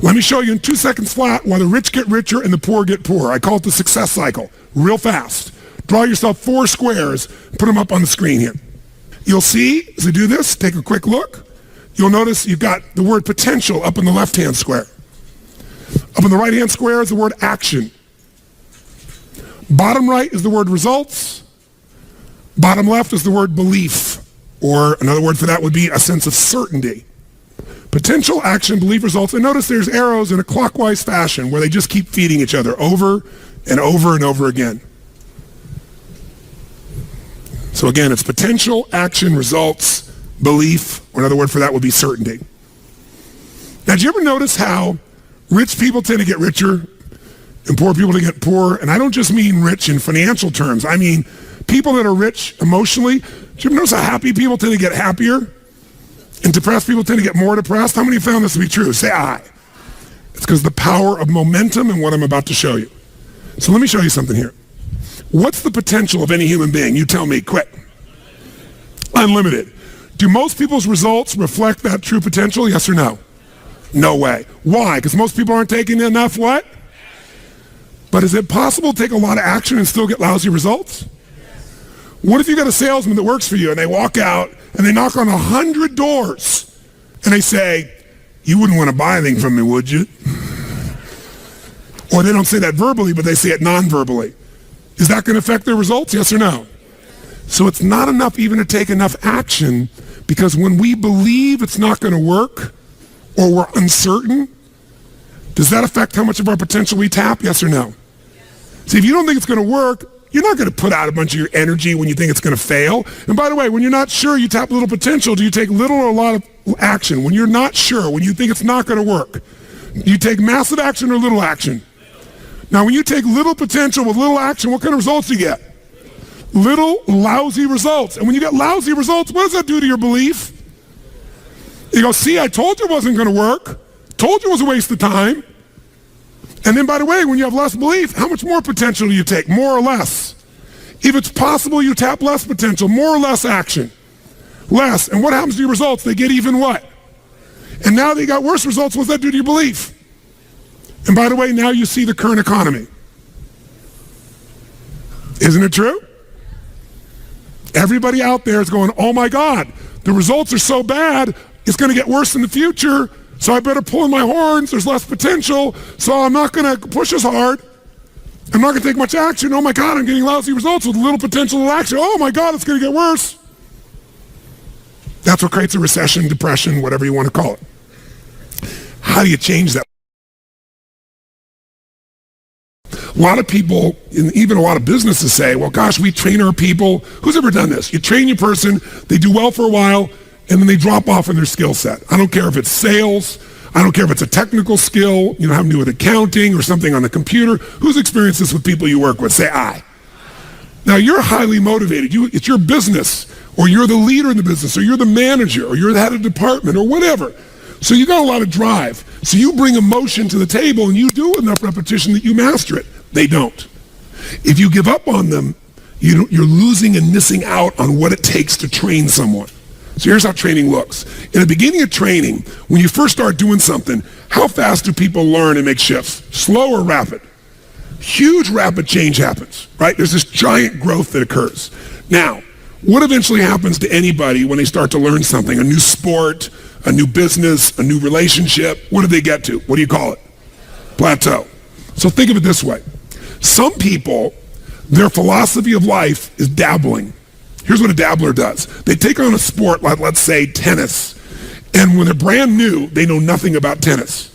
Let me show you in 2 seconds flat why the rich get richer and the poor get poorer. I call it the success cycle. Real fast. Draw yourself 4 squares, put them up on the screen here. You'll see, as we do this, take a quick look. You'll notice you've got the word potential up in the left-hand square. Up in the right-hand square is the word action. Bottom right is the word results. Bottom left is the word belief, or another word for that would be a sense of certainty. Potential, action, belief, results. And notice there's arrows in a clockwise fashion where they just keep feeding each other over and over and over again. So again, it's potential, action, results, belief, or another word for that would be certainty. Now, do you ever notice how rich people tend to get richer and poor people to get poorer? And I don't just mean rich in financial terms. I mean people that are rich emotionally. Do you ever notice how happy people tend to get happier and depressed people tend to get more depressed? How many found this to be true? Say aye. It's because the power of momentum and what I'm about to show you. So let me show you something here. What's the potential of any human being? You tell me, quick. Unlimited. Do most people's results reflect that true potential? Yes or no? No way. Why? Because most people aren't taking enough what? But is it possible to take a lot of action and still get lousy results? What if you got a salesman that works for you and they walk out and they knock on 100 doors and they say, you wouldn't want to buy anything from me, would you? Or they don't say that verbally, but they say it non-verbally. Is that going to affect their results? Yes or no? So it's not enough even to take enough action, because when we believe it's not going to work or we're uncertain, does that affect how much of our potential we tap? Yes or no? See, if you don't think it's going to work, you're not going to put out a bunch of your energy when you think it's going to fail. And by the way, when you're not sure, you tap little potential. Do you take little or a lot of action? When you're not sure, when you think it's not going to work, do you take massive action or little action? Now, when you take little potential with little action, what kind of results do you get? Little lousy results. And when you get lousy results, what does that do to your belief? You go, see, I told you it wasn't going to work. Told you it was a waste of time. And then, by the way, when you have less belief, how much more potential do you take? More or less? If it's possible, you tap less potential, more or less action. Less. And what happens to your results? They get even what? And now they got worse results. What does that do to your belief? And by the way, now you see the current economy. Isn't it true? Everybody out there is going, oh my God, the results are so bad, it's going to get worse in the future, so I better pull in my horns, there's less potential, so I'm not going to push as hard. I'm not going to take much action. Oh my God, I'm getting lousy results with little potential of action. Oh my God, it's going to get worse. That's what creates a recession, depression, whatever you want to call it. How do you change that? A lot of people, and even a lot of businesses say, well, gosh, we train our people. Who's ever done this? You train your person, they do well for a while, and then they drop off in their skill set. I don't care if it's sales. I don't care if it's a technical skill, having to do with accounting or something on the computer. Who's experienced this with people you work with? Say aye. Now, you're highly motivated. It's your business, or you're the leader in the business, or you're the manager, or you're the head of department, or whatever. So you got a lot of drive. So you bring emotion to the table, and you do enough repetition that you master it. They don't. If you give up on them, you're losing and missing out on what it takes to train someone. So here's how training looks. In the beginning of training, when you first start doing something, how fast do people learn and make shifts? Slow or rapid? Huge rapid change happens, right? There's this giant growth that occurs. Now, what eventually happens to anybody when they start to learn something? A new sport, a new business, a new relationship. What do they get to? What do you call it? Plateau. So think of it this way. Some people, their philosophy of life is dabbling. Here's what a dabbler does. They take on a sport like, let's say, tennis. And when they're brand new, they know nothing about tennis.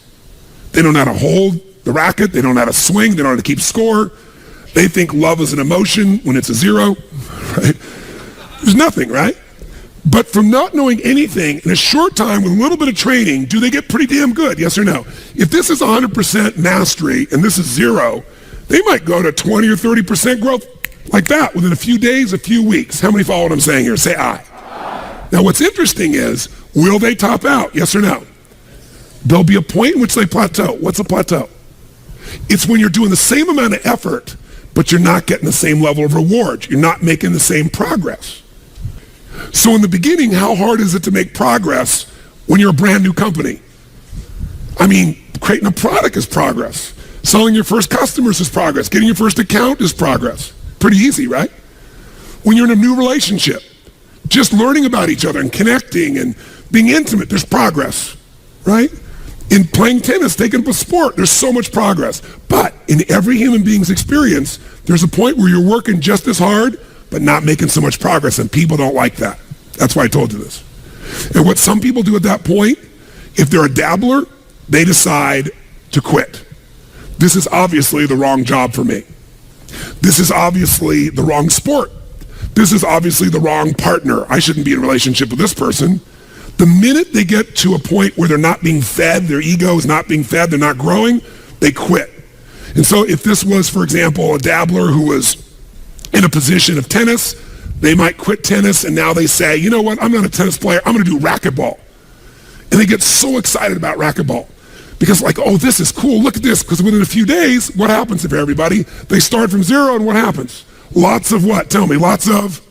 They don't know how to hold the racket. They don't know how to swing. They don't know how to keep score. They think love is an emotion when it's a zero. Right? There's nothing, right? But from not knowing anything, in a short time with a little bit of training, do they get pretty damn good? Yes or no? If this is 100% mastery and this is zero, they might go to 20 or 30% growth like that within a few days, a few weeks. How many follow what I'm saying here? Say aye. Now what's interesting is, will they top out? Yes or no? There'll be a point in which they plateau. What's a plateau? It's when you're doing the same amount of effort, but you're not getting the same level of reward. You're not making the same progress. So in the beginning, how hard is it to make progress when you're a brand new company? I mean, creating a product is progress. Selling your first customers is progress. Getting your first account is progress. Pretty easy, right? When you're in a new relationship, just learning about each other and connecting and being intimate, there's progress, right? In playing tennis, taking up a sport, there's so much progress. But in every human being's experience, there's a point where you're working just as hard, but not making so much progress, and people don't like that. That's why I told you this. And what some people do at that point, if they're a dabbler, they decide to quit. This is obviously the wrong job for me. This is obviously the wrong sport. This is obviously the wrong partner. I shouldn't be in a relationship with this person. The minute they get to a point where they're not being fed, their ego is not being fed, they're not growing, they quit. And so if this was, for example, a dabbler who was in a position of tennis, they might quit tennis and now they say, you know what, I'm not a tennis player, I'm going to do racquetball. And they get so excited about racquetball because like, oh, this is cool, look at this. Because within a few days, what happens if everybody? They start from zero and what happens? Lots of what? Tell me, lots of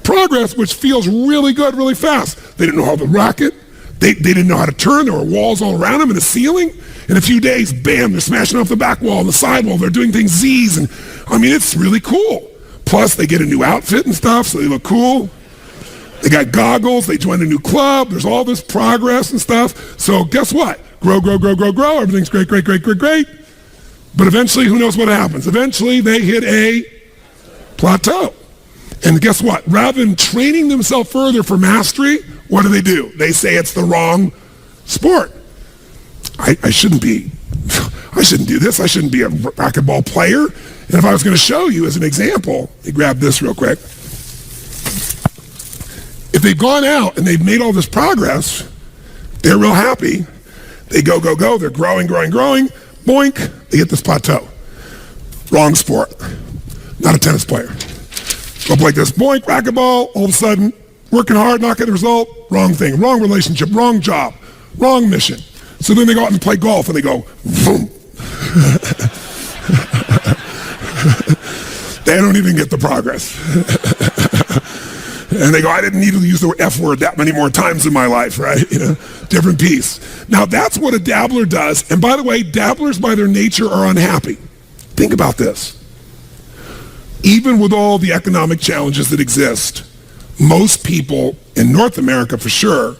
progress, which feels really good, really fast. They didn't know how to racket. They didn't know how to turn. There were walls all around them and a ceiling. In a few days, bam, they're smashing off the back wall and the side wall. They're doing things Z's. And I mean, it's really cool. Plus, they get a new outfit and stuff, so they look cool. They got goggles. They join a new club. There's all this progress and stuff. So guess what? Grow, grow, grow, grow, grow. Everything's great, great, great, great, great. But eventually, who knows what happens? Eventually, they hit a plateau. And guess what? Rather than training themselves further for mastery, what do? They say it's the wrong sport. I shouldn't do this. I shouldn't be a racquetball player. And if I was going to show you as an example, let me grab this real quick. If they've gone out and they've made all this progress, they're real happy. They go, go, go. They're growing, growing, growing. Boink, they hit this plateau. Wrong sport. Not a tennis player. Go up like this, boink, racquetball, all of a sudden, working hard, not getting a result, wrong thing, wrong relationship, wrong job, wrong mission. So then they go out and play golf and they go, boom. They don't even get the progress. And they go, I didn't need to use the F word that many more times in my life, right? You know, different piece. Now that's what a dabbler does. And by the way, dabblers by their nature are unhappy. Think about this. Even with all the economic challenges that exist, most people in North America for sure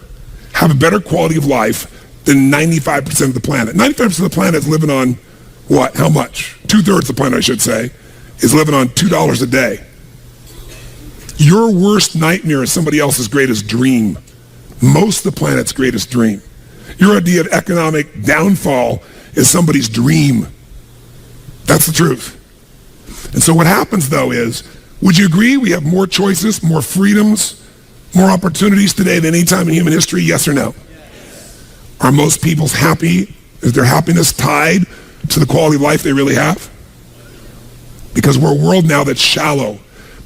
have a better quality of life than 95% of the planet. 95% of the planet is living on what? How much? 2/3 of the planet, I should say, is living on $2 a day. Your worst nightmare is somebody else's greatest dream. Most of the planet's greatest dream. Your idea of economic downfall is somebody's dream. That's the truth. And so what happens, though, is, would you agree we have more choices, more freedoms, more opportunities today than any time in human history, yes or no? Yes. Are most people happy? Is their happiness tied to the quality of life they really have? Because we're a world now that's shallow.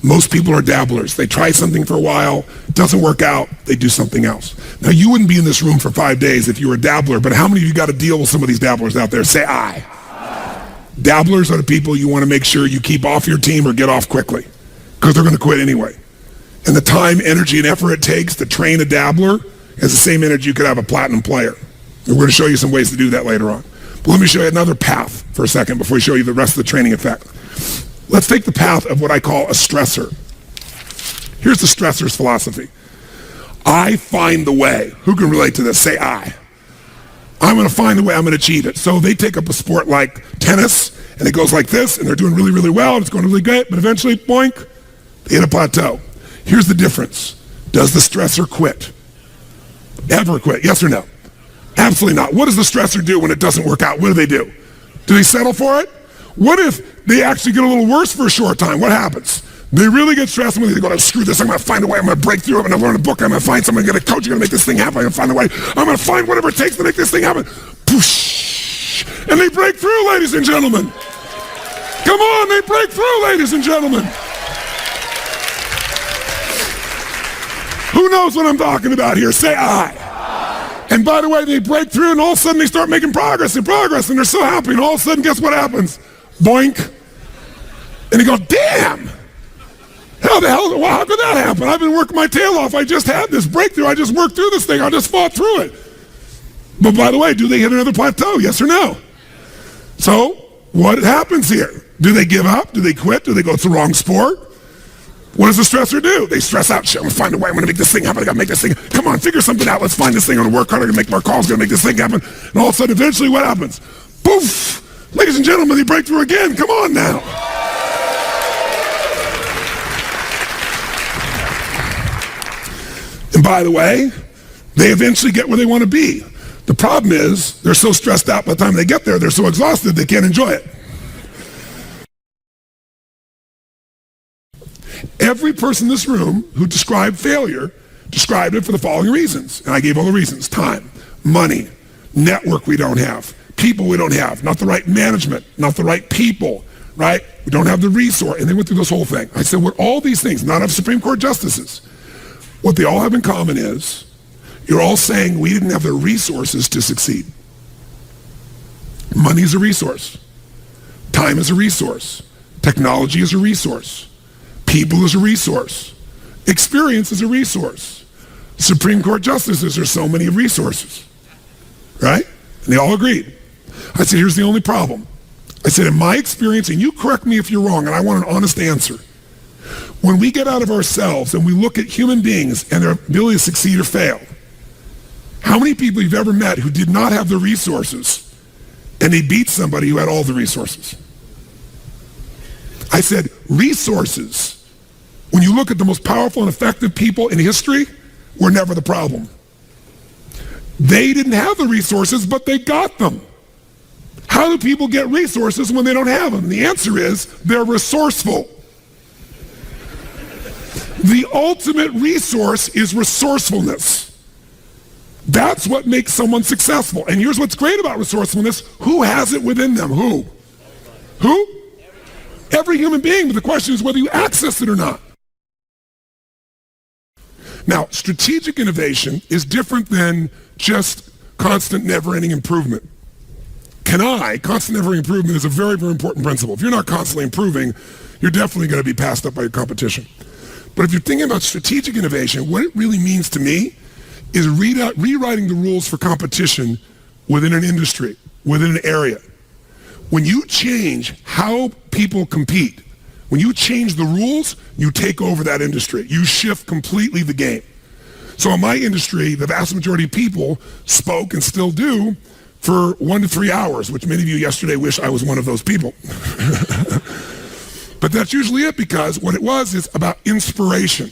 Most people are dabblers. They try something for a while, doesn't work out, they do something else. Now, you wouldn't be in this room for 5 days if you were a dabbler, but how many of you got to deal with some of these dabblers out there? Say aye. Dabblers are the people you want to make sure you keep off your team or get off quickly because they're going to quit anyway. And the time, energy, and effort it takes to train a dabbler is the same energy you could have a platinum player. And we're going to show you some ways to do that later on. But let me show you another path for a second before we show you the rest of the training effect. Let's take the path of what I call a stressor. Here's the stressor's philosophy. I find the way. Who can relate to this? Say I. I'm going to find the way, I'm going to achieve it. So they take up a sport like tennis, and it goes like this, and they're doing really, really well, and it's going really great, but eventually, boink, they hit a plateau. Here's the difference. Does the stressor quit? Ever quit? Yes or no? Absolutely not. What does the stressor do when it doesn't work out? What do? Do they settle for it? What if they actually get a little worse for a short time? What happens? They really get stressed when they go, screw this, I'm going to find a way, I'm going to break through, I'm going to learn a book, I'm going to find someone, I'm going to coach, I'm going to make this thing happen, I'm going to find a way, I'm going to find whatever it takes to make this thing happen. Poosh! And they break through, ladies and gentlemen. Come on, they break through, ladies and gentlemen. Who knows what I'm talking about here? Say I. And by the way, they break through and all of a sudden they start making progress and they're so happy and all of a sudden guess what happens? Boink. And they go, damn. How the hell, well, how could that happen? I've been working my tail off. I just had this breakthrough. I just worked through this thing. I just fought through it. But by the way, do they hit another plateau? Yes or no? So what happens here? Do they give up? Do they quit? Do they go, it's the wrong sport? What does the stressor do? They stress out. Shit, I'm gonna find a way. I'm gonna make this thing happen. I gotta make this thing. Come on, figure something out. Let's find this thing. I'm gonna work hard. I'm gonna make more calls. Gonna make this thing happen. And all of a sudden, eventually, what happens? Poof! Ladies and gentlemen, they break through again. Come on now. And by the way, they eventually get where they want to be. The problem is they're so stressed out by the time they get there, they're so exhausted they can't enjoy it. Every person in this room who described failure described it for the following reasons. And I gave all the reasons. Time, money, network we don't have, people we don't have, not the right management, not the right people, right? We don't have the resource. And they went through this whole thing. I said, what all these things, not of Supreme Court justices, what they all have in common is you're all saying we didn't have the resources to succeed. Money is a resource. Time is a resource. Technology is a resource. People is a resource. Experience is a resource. Supreme Court justices are so many resources, right? And they all agreed. I said, here's the only problem. I said, in my experience, and you correct me if you're wrong, and I want an honest answer. When we get out of ourselves and we look at human beings and their ability to succeed or fail, how many people you've ever met who did not have the resources and they beat somebody who had all the resources? I said, resources, when you look at the most powerful and effective people in history, were never the problem. They didn't have the resources, but they got them. How do people get resources when they don't have them? The answer is they're resourceful. The ultimate resource is resourcefulness. That's what makes someone successful. And here's what's great about resourcefulness. Who has it within them? Who? Who? Every human being, but the question is whether you access it or not. Now, strategic innovation is different than just constant, never-ending improvement. Constant, never-ending improvement is a very, very important principle. If you're not constantly improving, you're definitely going to be passed up by your competition. But if you're thinking about strategic innovation, what it really means to me is rewriting the rules for competition within an industry, within an area. When you change how people compete, when you change the rules, you take over that industry. You shift completely the game. So in my industry, the vast majority of people spoke and still do for 1 to 3 hours, which many of you yesterday wish I was one of those people. But that's usually it, because what it was is about inspiration,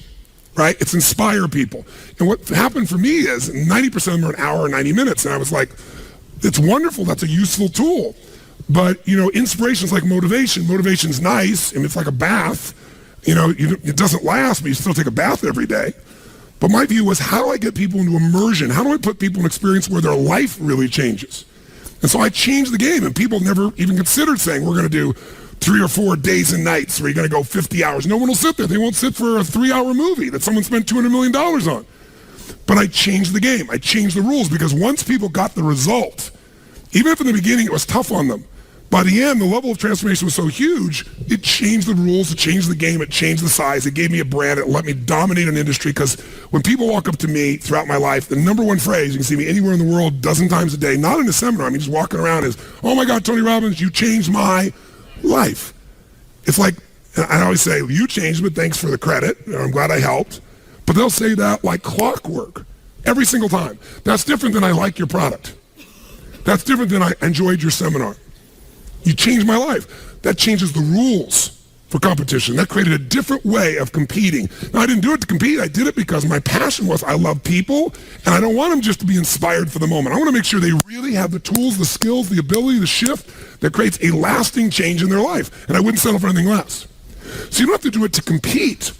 right? It's inspire people. And what happened for me is 90% of them are an hour or 90 minutes. And I was like, it's wonderful. That's a useful tool. But, inspiration is like motivation. Motivation's nice, and it's like a bath. It doesn't last, but you still take a bath every day. But my view was, how do I get people into immersion? How do I put people in an experience where their life really changes? And so I changed the game, and people never even considered saying, we're going to do 3 or 4 days and nights where you're going to go 50 hours. No one will sit there. They won't sit for a 3-hour movie that someone spent $200 million on. But I changed the game. I changed the rules, because once people got the result, even if in the beginning it was tough on them, by the end, the level of transformation was so huge, it changed the rules, it changed the game, it changed the size, it gave me a brand, it let me dominate an industry. Because when people walk up to me throughout my life, the number one phrase, you can see me anywhere in the world, dozen times a day, not in a seminar, just walking around, is, oh my God, Tony Robbins, you changed my life. It's like, I always say, you changed, but thanks for the credit, I'm glad I helped. But they'll say that like clockwork, every single time. That's different than I like your product. That's different than I enjoyed your seminar. You changed my life. That changes the rules for competition. That created a different way of competing. Now, I didn't do it to compete. I did it because my passion was, I love people, and I don't want them just to be inspired for the moment. I want to make sure they really have the tools, the skills, the ability, the shift that creates a lasting change in their life. And I wouldn't settle for anything less. So you don't have to do it to compete.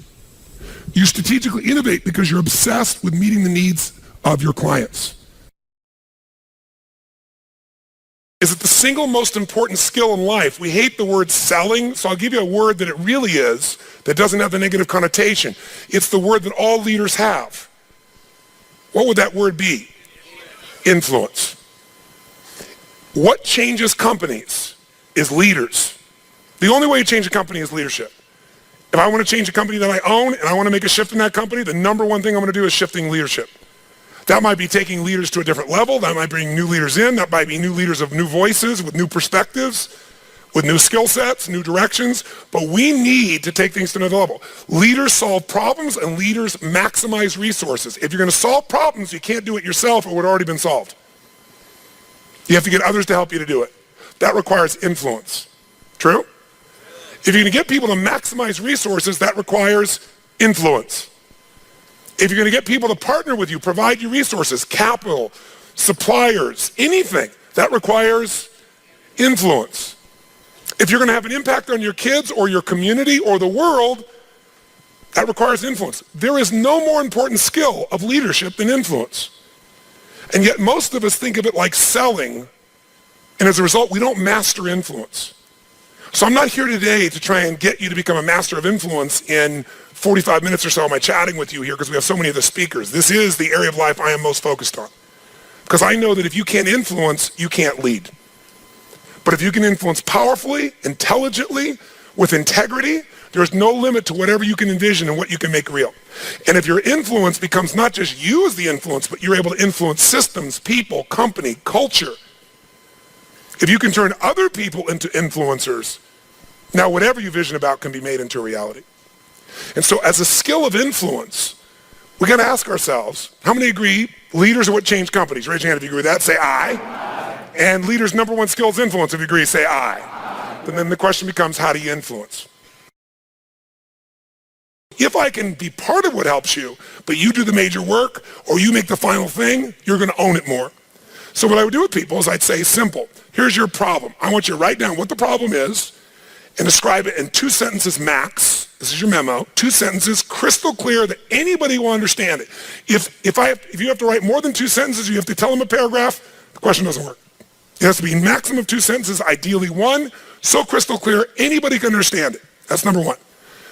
You strategically innovate because you're obsessed with meeting the needs of your clients. Is it the single most important skill in life? We hate the word selling, so I'll give you a word that it really is, that doesn't have the negative connotation. It's the word that all leaders have. What would that word be? Influence. What changes companies is leaders. The only way to change a company is leadership. If I want to change a company that I own and I want to make a shift in that company, the number one thing I'm going to do is shifting leadership. That might be taking leaders to a different level. That might bring new leaders in. That might be new leaders of new voices with new perspectives, with new skill sets, new directions. But we need to take things to another level. Leaders solve problems and leaders maximize resources. If you're going to solve problems, you can't do it yourself or it would have already been solved. You have to get others to help you to do it. That requires influence. True? If you're going to get people to maximize resources, that requires influence. If you're going to get people to partner with you, provide you resources, capital, suppliers, anything, that requires influence. If you're going to have an impact on your kids or your community or the world, that requires influence. There is no more important skill of leadership than influence. And yet most of us think of it like selling, and as a result, we don't master influence. So I'm not here today to try and get you to become a master of influence in 45 minutes or so. Am I chatting with you here because we have so many of the speakers. This is the area of life I am most focused on. Because I know that if you can't influence, you can't lead. But if you can influence powerfully, intelligently, with integrity, there's no limit to whatever you can envision and what you can make real. And if your influence becomes not just you as the influence, but you're able to influence systems, people, company, culture. If you can turn other people into influencers, now whatever you vision about can be made into a reality. And so as a skill of influence, we got to ask ourselves, how many agree leaders are what change companies? Raise your hand if you agree with that. Say aye. Aye. And leaders' number one skill is influence. If you agree, say aye. Aye. And then the question becomes, how do you influence? If I can be part of what helps you, but you do the major work or you make the final thing, you're going to own it more. So what I would do with people is I'd say, simple, here's your problem. I want you to write down what the problem is and describe it in 2 sentences max. This is your memo. 2 sentences, crystal clear that anybody will understand it. If you have to write more than 2 sentences, you have to tell them a paragraph, the question doesn't work. It has to be maximum of 2 sentences, ideally 1, so crystal clear anybody can understand it. That's number 1.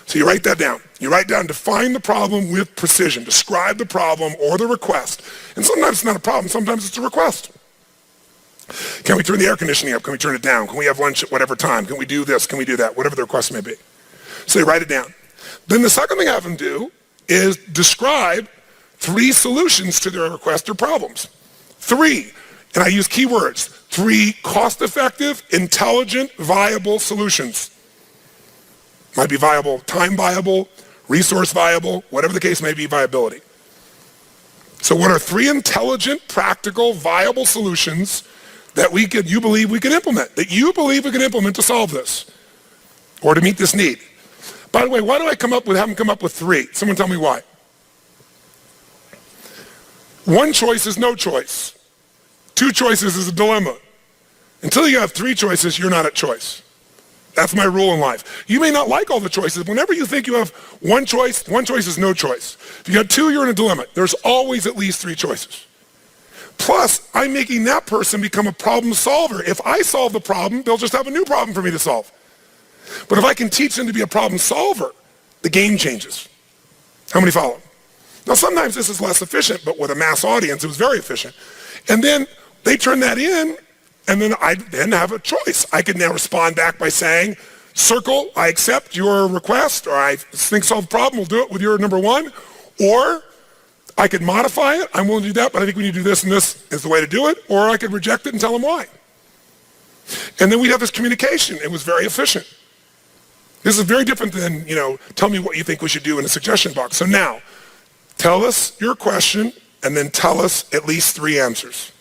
So you write that down. You write down, define the problem with precision. Describe the problem or the request. And sometimes it's not a problem, sometimes it's a request. Can we turn the air conditioning up? Can we turn it down? Can we have lunch at whatever time? Can we do this? Can we do that? Whatever the request may be. So you write it down. Then the second thing I have them do is describe 3 solutions to their request or problems. 3, and I use keywords, 3 cost-effective, intelligent, viable solutions. Might be viable, time viable, resource viable, whatever the case may be, viability. So what are 3 intelligent, practical, viable solutions that you believe we can implement, to solve this or to meet this need? By the way, why do I have them come up with 3? Someone tell me why. 1 choice is no choice. 2 choices is a dilemma. Until you have 3 choices, you're not at choice. That's my rule in life. You may not like all the choices. Whenever you think you have 1 choice is no choice. If you got 2, you're in a dilemma. There's always at least 3 choices. Plus, I'm making that person become a problem solver. If I solve the problem, they'll just have a new problem for me to solve. But if I can teach them to be a problem solver, the game changes. How many follow? Now, sometimes this is less efficient, but with a mass audience, it was very efficient. And then they turn that in, and then I have a choice. I can now respond back by saying, circle, I accept your request, or I think solve the problem, we'll do it with your number 1. Or I could modify it, I'm willing to do that, but I think we need to do this and this is the way to do it. Or I could reject it and tell them why. And then we'd have this communication. It was very efficient. This is very different than, tell me what you think we should do in a suggestion box. So now, tell us your question and then tell us at least 3 answers.